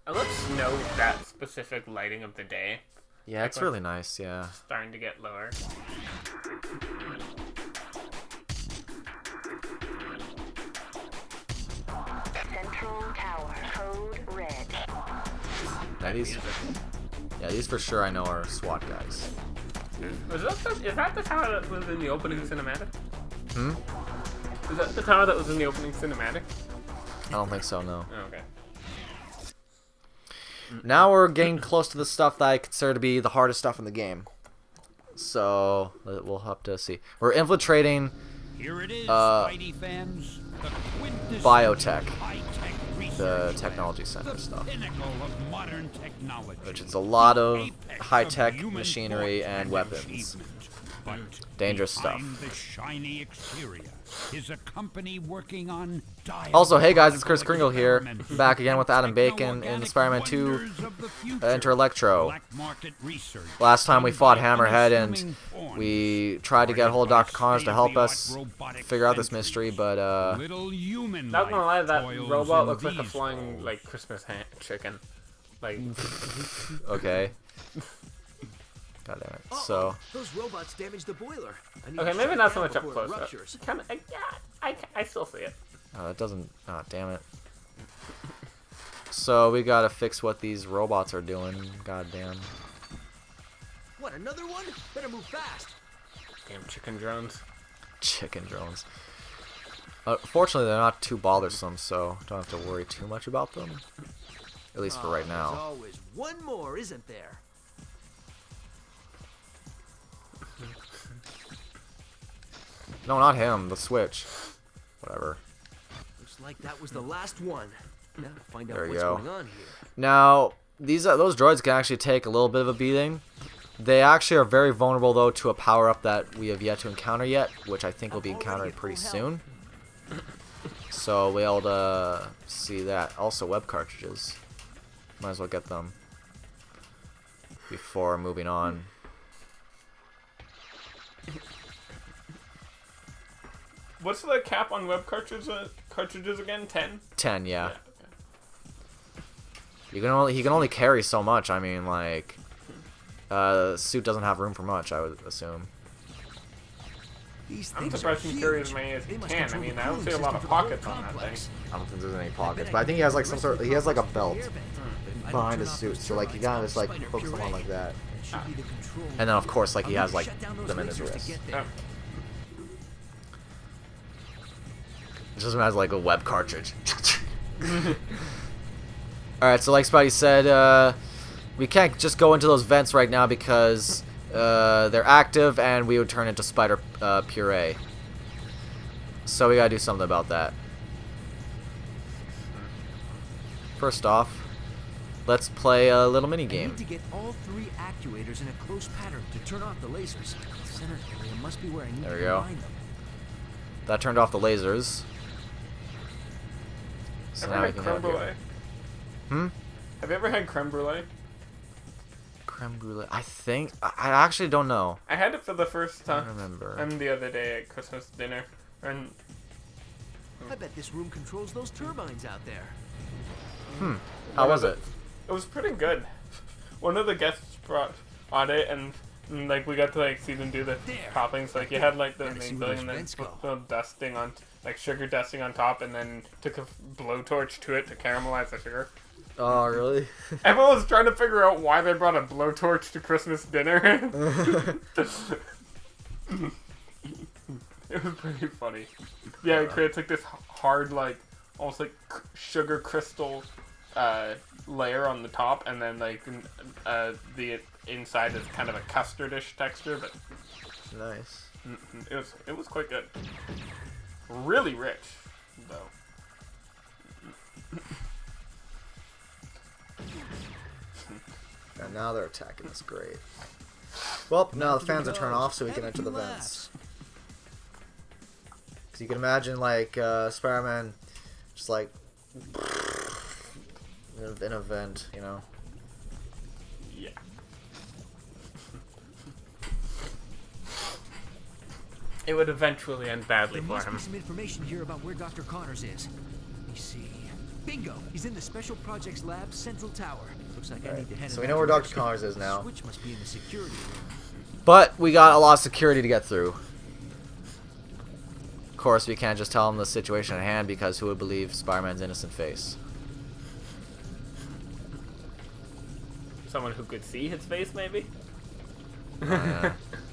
I love snow, that specific lighting of the day. Yeah, it's really nice, yeah. Starting to get lower. Central Tower, code red. Yeah, these for sure I know are SWAT guys. Is that the tower that was in the opening cinematic? Hmm? Is that the tower that was in the opening cinematic? I don't think so, no. Oh, okay. Now we're getting close to the stuff that I consider to be the hardest stuff in the game. So, we'll have to see. We're infiltrating Here it is, Spidey fans. The biotech, high-tech the research technology lab, center the stuff. pinnacle of modern technology. Which is a lot The of apex high-tech human machinery thought and weapons. achievement. But Dangerous behind stuff. the shiny exterior is a company working on Also, hey guys, it's KrisKringle diabolical here, experiments back again with Adam Bacon in techno-organic Spider-Man 2 wonders of the future. Enter Electro. Black market research Last time we fought done by Hammerhead and unassuming forms. we tried to get hold of Dr. Connors to help us figure out this mystery, but Little human Not gonna lie, life that toils robot in looks like a these flying, halls. like, Christmas chicken. Like, okay. God damn it. So, those robots damaged the boiler. I need okay, to maybe shut not it so down much up before it close. ruptures. Kind of, yeah, I still see it. it doesn't, damn it. So, we gotta fix what these robots are doing, god damn. What, another one? Better move fast. Damn chicken drones. Chicken drones. Fortunately, they're not too bothersome, so don't have to worry too much about them. At least for right There's now. always one more, isn't there? No, not him. The Switch. Whatever. Looks like that was the last one. Now to find out There you what's go. going on here. Now, those droids can actually take a little bit of a beating. They actually are very vulnerable, though, to a power-up that we have yet to encounter yet, which I think will be encountered pretty soon. So we'll be able to see that. Also, web cartridges. Might as well get them before moving on. What's the cap on web cartridges again? 10? 10, yeah. Okay. He can only carry so much. I mean, like, the suit doesn't have room for much, I would assume. These I'm things surprised are he carries as huge. many as he They must can. I control mean, the I don't see a cooling lot of system for the whole pockets on that thing. complex. I don't think there's any I pockets, bet but I think he has like some the sort. rest He has like a of the belt air vent. If I don't behind turn his off suit, those so like he kind of just like Spider hooks them on Purée, like that. that should be the control. And then of course like he I'll has like shut down those them in his lasers to wrist. get there. It just has like a web cartridge. Alright, so like Spidey said, we can't just go into those vents right now because they're active and we would turn into Spider Purée. So we gotta do something about that. First off, let's play a little mini I game. need to get all three actuators in a close pattern to turn off the lasers. The center area must be where I need There to we go. combine them. That turned off the lasers. So Ever now we had can creme have brulee? here. Have you ever had creme brulee? Creme brulee. I think I actually don't know. I had it for the first I time. don't remember. The other day at Christmas dinner, and I bet this room controls those turbines out there. How was it? it was pretty good. One of the guests brought it, and like we got to like see them do the toppings. Like you had like the Gotta see main where building, those and then vents go. put the dusting on, like sugar dusting on top, and then took a blowtorch to it to caramelize the sugar. Oh, really? Everyone was trying to figure out why they brought a blowtorch to Christmas dinner. It was pretty funny. Yeah, it creates like this hard, like almost like sugar crystal layer on the top, and then like the inside is kind of a custardish texture, but Nice. it was quite good. Really rich, though. And now they're attacking us. Great. Well, now the fans are turned off, so we can enter the vents. Because you can imagine, like, Spider-Man just, like, in a vent, you know? Yeah. It would eventually end badly There for must him. be some information here about where Dr. Connors is. Let me see. Bingo! He's in the Special Projects Lab Central Tower. Looks like I need to head So in we that know where Dr. direction. Connors is now. Switch must be in the security room. But we got a lot of security to get through. Of course, we can't just tell him the situation at hand because who would believe Spider-Man's innocent face? Someone who could see his face, maybe?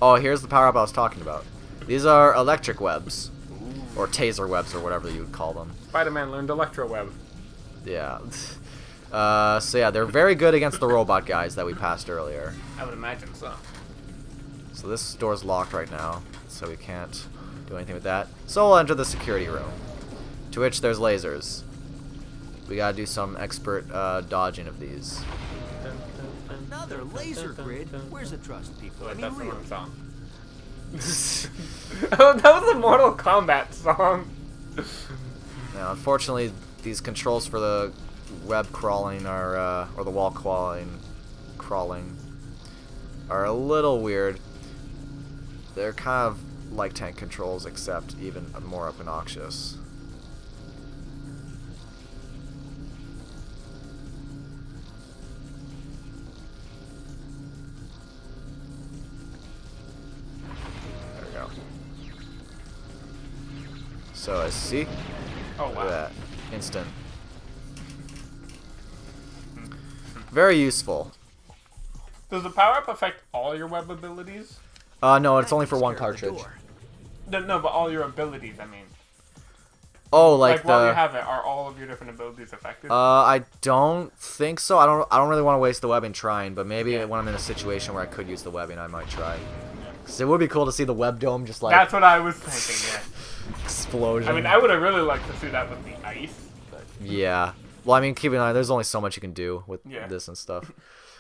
Oh, here's the power-up I was talking about. These are electric webs. Or taser webs, or whatever you would call them. Spider-Man learned Electro web. Yeah. So yeah, they're very good against the robot guys that we passed earlier. I would imagine so. So this door's locked right now, so we can't do anything with that. So we'll enter the security room, to which there's lasers. We gotta do some expert dodging of these. Another laser grid? Where's the trust, people? I Wait, mean, that's the really? wrong song. Oh, that was a Mortal Kombat song. Now, unfortunately, these controls for the web crawling are, or the wall crawling, are a little weird. They're kind of like tank controls, except even more obnoxious. There we go. So I see. Oh Look wow. at that. Instant. Very useful. Does the power-up affect all your web abilities? No, it's only for one Scare the cartridge. door. No, but all your abilities, I mean. Oh, Like, like while you the. have it, are all of your different abilities affected? I don't think so. I don't really want to waste the webbing trying, but maybe Yeah. when I'm in a situation where I could use the webbing, I might try. Cause it would be cool to see the web dome just like That's what I was thinking, yeah. explosion. I mean, I would have really liked to see that with the ice, but... Yeah. Well, I mean, keep in mind, there's only so much you can do with Yeah. this and stuff.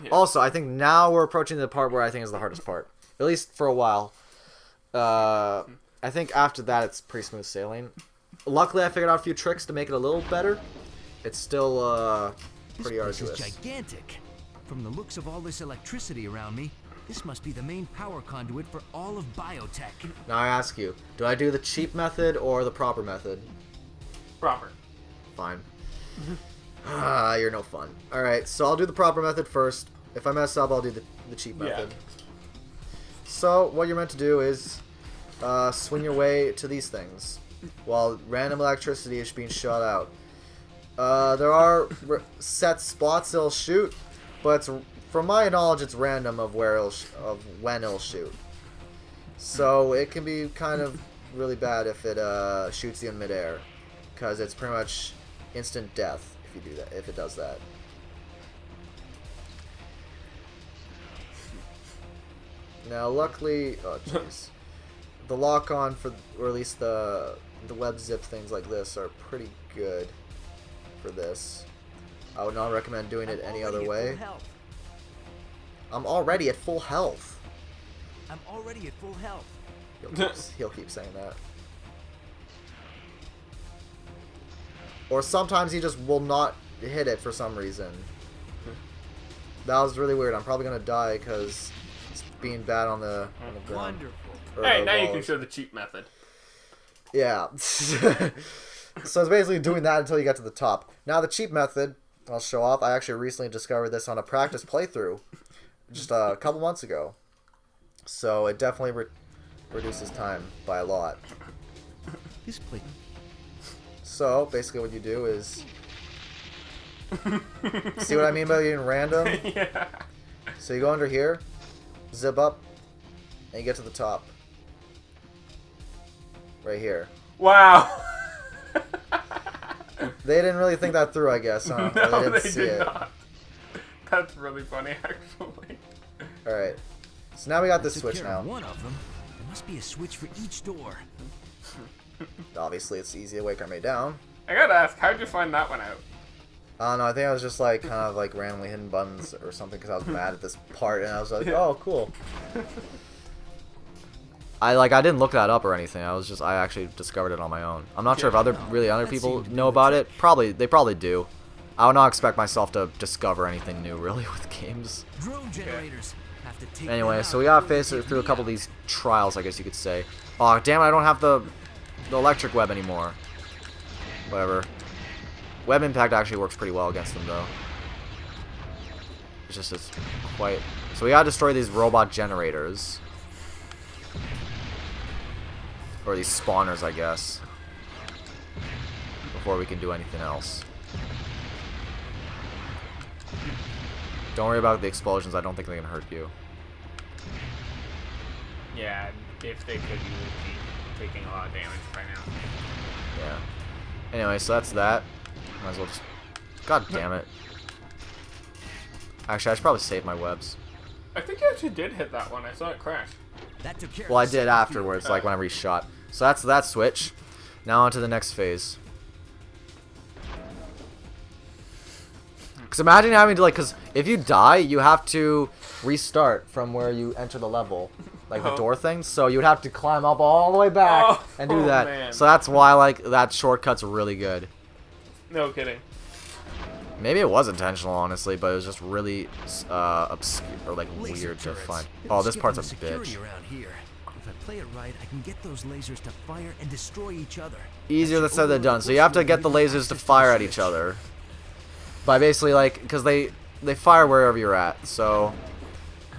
Yeah. Also, I think now we're approaching the part where I think is the hardest part, at least for a while. I think after that, it's pretty smooth sailing. Luckily, I figured out a few tricks to make it a little better. It's still pretty This place arduous. is gigantic. From the looks of all this electricity around me, this must be the main power conduit for all of biotech. Now I ask you, do I do the cheap method or the proper method? Proper. Fine. You're no fun. Alright, so I'll do the proper method first. If I mess up, I'll do the cheap Yeah. method. So, what you're meant to do is swing your way to these things while random electricity is being shot out. There are set spots it'll shoot, but it's, from my knowledge, it's random of where of when it'll shoot. So it can be kind of really bad if it shoots you in midair, because it's pretty much instant death if you do that. If it does that. Now, luckily, oh jeez, the lock-on for, or at least the web zip things like this are pretty good for this. I would not recommend doing it any other way. I'm already at full health. I'm already at full health. He'll keep saying that. Or sometimes he just will not hit it for some reason. That was really weird. I'm probably gonna die because it's being bad on the ground. Wonderful. Alright, now you can walls. show the cheap method. Yeah. So it's basically doing that until you get to the top. Now the cheap method, I'll show off. I actually recently discovered this on a practice playthrough just a couple months ago. So it definitely reduces time by a lot. This place. So basically what you do is... See what I mean by being random? Yeah. So you go under here, zip up, and you get to the top. Right here. Wow. They didn't really think that through, I guess, huh? Or No, didn't they see did it. not. That's really funny, actually. Alright. So now we got this Took switch care now. of one of them. There must be a switch for each door. Obviously, it's easy to wake our mate down. I gotta ask, how'd you find that one out? I don't know, I think I was just like, kind of like randomly hitting buttons or something because I was mad at this part and I was like, oh, cool. I didn't look that up or anything. I actually discovered it on my own. I'm not sure if other That people seemed to know be the about it. trick. They probably do. I would not expect myself to discover anything new really with games. Drone generators. Have to take Anyway, them so out we gotta before they face it take through a me couple of out. these trials, I guess you could say. Oh, damn it, I don't have the electric web anymore. Whatever. Web impact actually works pretty well against them, though. It's just it's quite... So we gotta destroy these robot generators. Or these spawners, I guess. Before we can do anything else. Don't worry about the explosions. I don't think they can hurt you. Yeah, if they could, you would be taking a lot of damage by now. Yeah. Anyway, so that's that. Might as well just... God damn it. Actually, I should probably save my webs. I think you actually did hit that one. I saw it crash. That took care Well, I of the did second afterwards, like when I reshot. So that's that switch. Now on to the next phase. Because imagine having to, like, because if you die, you have to restart from where you enter the level. Like the door thing. So you would have to climb up all the way back and do that. Man. So that's why, like, that shortcut's really good. No kidding. Maybe it was intentional, honestly, but it was just really obscure, or like laser weird to turrets. find. It'll Oh, this skip part's on a the security bitch. around here. If I play it right, I can get those lasers to fire and destroy each other. Easier That than said than should done. So you have to override get the any lasers to access fire the at each switch. other. By basically, like, because they fire wherever you're at. So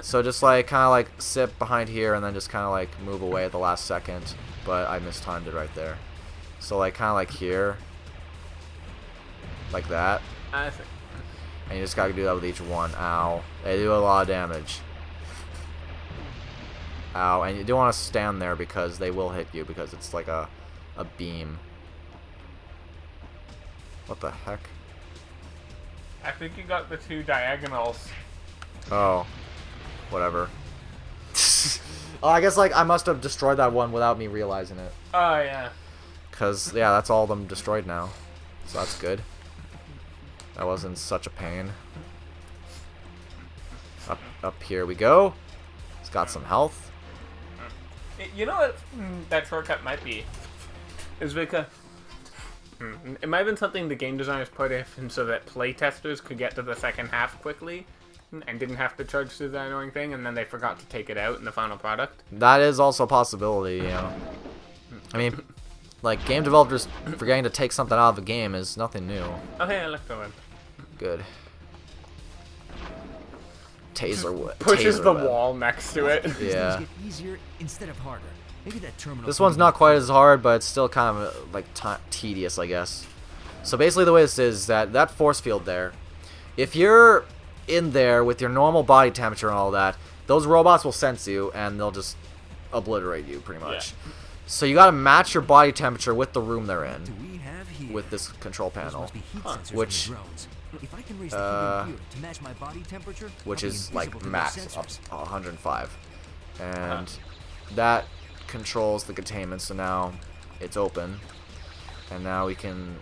just like kind of like sit behind here and then just kind of like move away at the last second. But I mistimed it right there. So like kind of like here, like that. I think. And you just gotta do that with each one. Ow. They do a lot of damage. Ow. And you do want to stand there because they will hit you because it's like a beam. What the heck? I think you got the two diagonals. Oh. Whatever. Oh, I guess like I must have destroyed that one without me realizing it. Oh, yeah. Because, yeah, that's all of them destroyed now. So that's good. That wasn't such a pain. Up here we go. It's got some health. You know what that shortcut might be? Is because... It might have been something the game designers put in so that playtesters could get to the second half quickly and didn't have to charge through that annoying thing, and then they forgot to take it out in the final product. That is also a possibility, you know. I mean, like, game developers forgetting to take something out of a game is nothing new. Okay, Electro web. Good. Taser whip. Pushes taser the web. wall next to it. These things Yeah. get easier instead of harder. Maybe that terminal. This one's not quite as hard, but it's still kind of like tedious, I guess. So basically the way this is that force field there, if you're in there with your normal body temperature and all that, those robots will sense you and they'll just obliterate you pretty much. Yeah. So you gotta match your body temperature with the room they're in Do we have here? with this control Those panel, must be heat sensors on which the drones. If I can raise the heating here to match my body temperature, which I'll be is like invisible to those max up sensors. 105, and that controls the containment. So now it's open, and now we can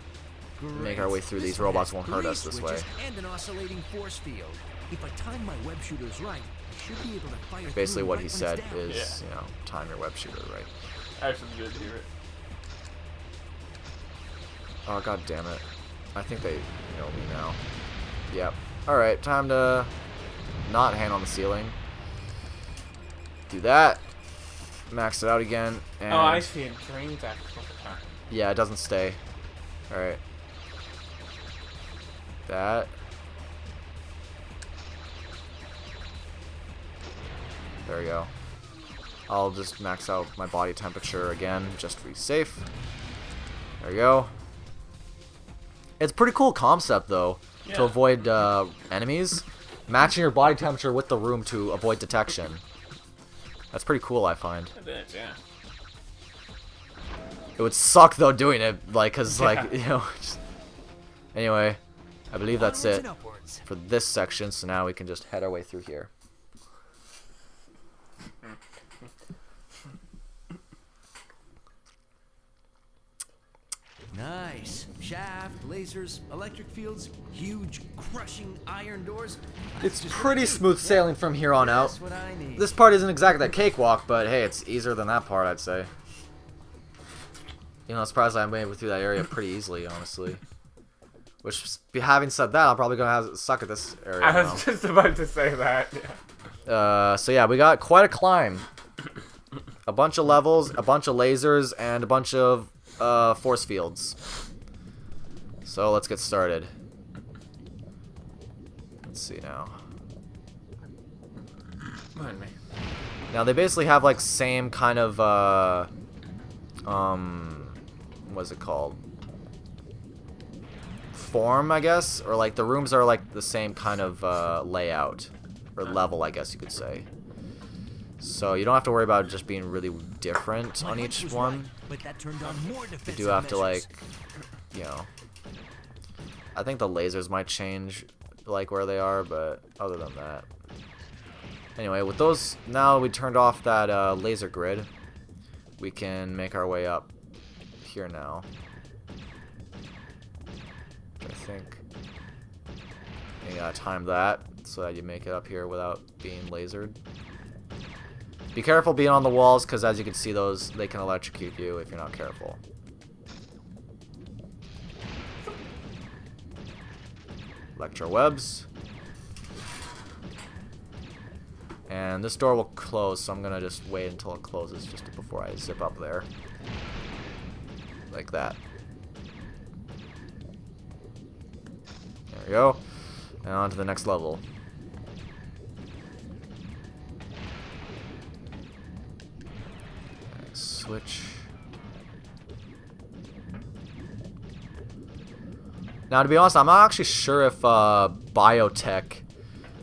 make our way through. This These one robots has won't hurt 3 us this way. switches and an oscillating force field. If I time my web shooters right, I should be able to fire Basically through what right he when said it's down. is, you know, time your web shooter right. Actually, did hear it. Oh, god damn it. I think they know me now. Yep. Alright, time to not hand on the ceiling. Do that. Max it out again. And Oh, I see. It drains after some time. yeah, it doesn't stay. Alright. That. There we go. I'll just max out my body temperature again, just to be safe. There we go. It's a pretty cool concept, though, Yeah. to avoid enemies. Matching your body temperature with the room to avoid detection. That's pretty cool, I find. It is, yeah. It would suck, though, doing it, like, because, Yeah. like, you know... Just... Anyway, I believe that's Onwards it and upwards. for this section, so now we can just head our way through here. Nice. Shaft, lasers, electric fields, huge, crushing iron doors. It's Just pretty what I need. smooth sailing from here on out. That's what I need. This part isn't exactly a cakewalk, but hey, it's easier than that part, I'd say. You know, I'm surprised I made it through that area pretty easily, honestly. Which, having said that, I'm probably gonna suck at this area I now. was just about to say that. Yeah. So yeah, we got quite a climb. A bunch of levels, a bunch of lasers, and a bunch of force fields. So let's get started. Let's see now. Mind me. Now they basically have like same kind of what's it called? Form, I guess, or like the rooms are like the same kind of layout or level, I guess you could say. So you don't have to worry about it just being really different on each one. But that turned on more You defensive do have to measures. like, you know, I think the lasers might change like where they are, but other than that. Anyway, with those, now we turned off that laser grid. We can make our way up here now. I think you gotta time that so that you make it up here without being lasered. Be careful being on the walls, because as you can see, those they can electrocute you if you're not careful. Electro webs. And this door will close, so I'm gonna just wait until it closes just before I zip up there. Like that. There we go. And on to the next level. Switch. Now, to be honest, I'm not actually sure if biotech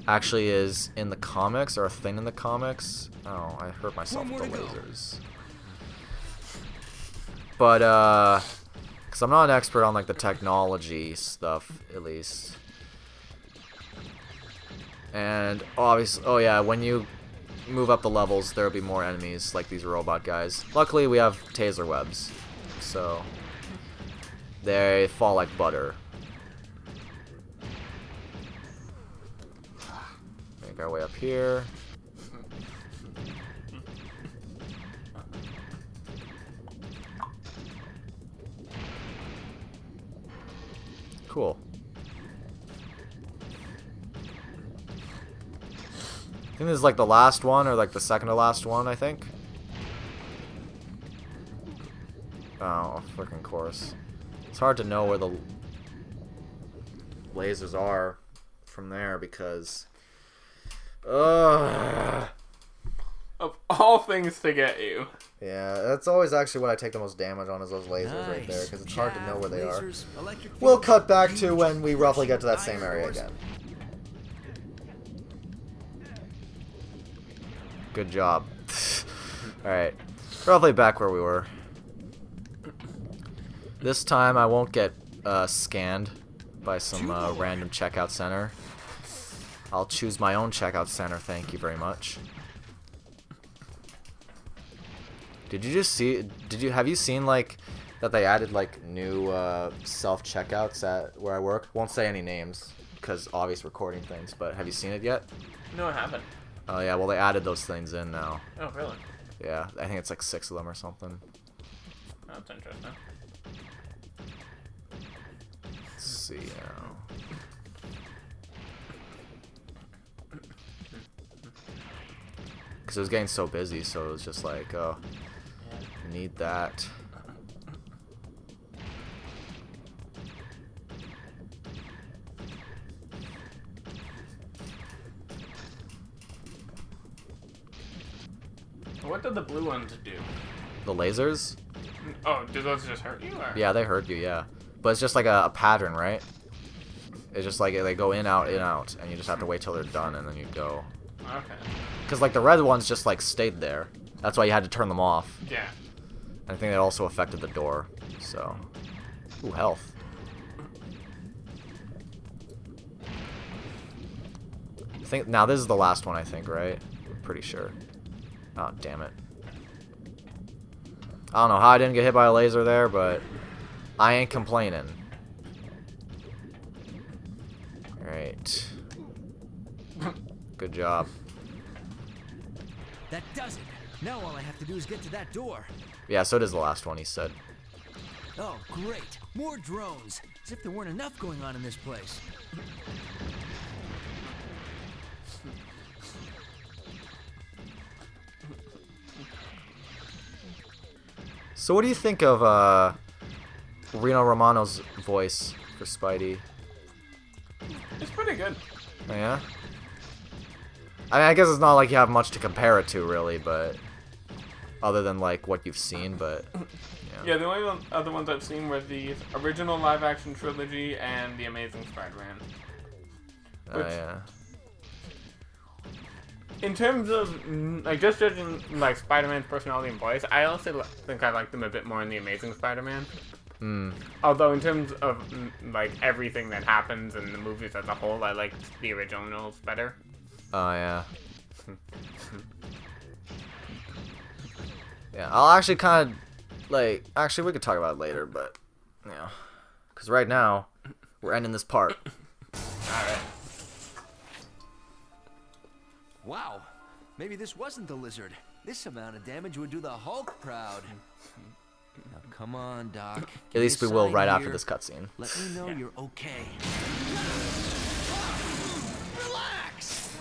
actually is in the comics or a thing in the comics. Oh, I hurt myself with the lasers. But, because I'm not an expert on, like, the technology stuff, at least. And, obviously, oh yeah, when you move up the levels, there will be more enemies, like these robot guys. Luckily, we have taser webs, so they fall like butter. Make our way up here. Cool. I think this is like the last one, or like the second to last one, I think. Oh, freaking course. It's hard to know where the lasers are from there because... Of all things to get you. Yeah, that's always actually what I take the most damage on, is those lasers right there, because it's hard to know where they are. Lasers, electric We'll fields, cut back to huge when we roughly get to that iron same area doors. again. Good job. Alright. Roughly back where we were. This time I won't get scanned by some random checkout center. I'll choose my own checkout center, thank you very much. Did you just see, have you seen like that they added like new self-checkouts at where I work? Won't say any names because obvious recording things, but have you seen it yet? No, I haven't. Oh yeah, well they added those things in now. Oh, really? Yeah, I think it's like 6 of them or something. Oh, that's interesting. Let's see now. Because it was getting so busy, so it was just like, oh, need that. What did the blue ones do? The lasers? Oh, do those just hurt you? Or? Yeah, they hurt you, yeah. But it's just like a pattern, right? It's just like they go in, out, and you just have to wait till they're done, and then you go. Okay. Because like the red ones just like stayed there. That's why you had to turn them off. Yeah. I think that also affected the door. So, ooh, health. I think now this is the last one. I think, right? I'm pretty sure. Oh, damn it. I don't know how I didn't get hit by a laser there, but I ain't complaining. Alright. Good job. That does it. Now all I have to do is get to that door. Yeah, so it is the last one, he said. Oh, great. More drones. As if there weren't enough going on in this place. So what do you think of Reno Romano's voice for Spidey. It's pretty good. Oh, yeah? I mean, I guess it's not like you have much to compare it to, really, but... Other than, like, what you've seen, but... Yeah, the only other ones I've seen were the original live-action trilogy and the Amazing Spider-Man. Oh, yeah. In terms of, like, just judging, like, Spider-Man's personality and voice, I also think I liked him a bit more in the Amazing Spider-Man. Although, in terms of, like, everything that happens in the movies as a whole, I liked the originals better. Oh, yeah. Yeah, I'll actually kind of, like, actually, we could talk about it later, but, you know, because right now, we're ending this part. Alright. Wow, maybe this wasn't the lizard. This amount of damage would do the Hulk proud. Now come on, Doc. At least we will right after this cutscene. Let me know you're okay. Relax.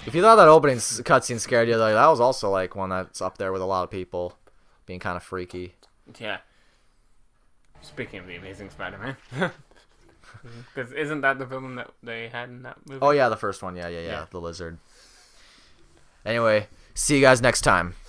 If you thought that opening cutscene scared you, like, that was also like one that's up there with a lot of people being kind of freaky. Yeah. Speaking of the Amazing Spider-Man. Because isn't that the villain that they had in that movie? Oh yeah, the first one. Yeah. The lizard. Anyway, see you guys next time.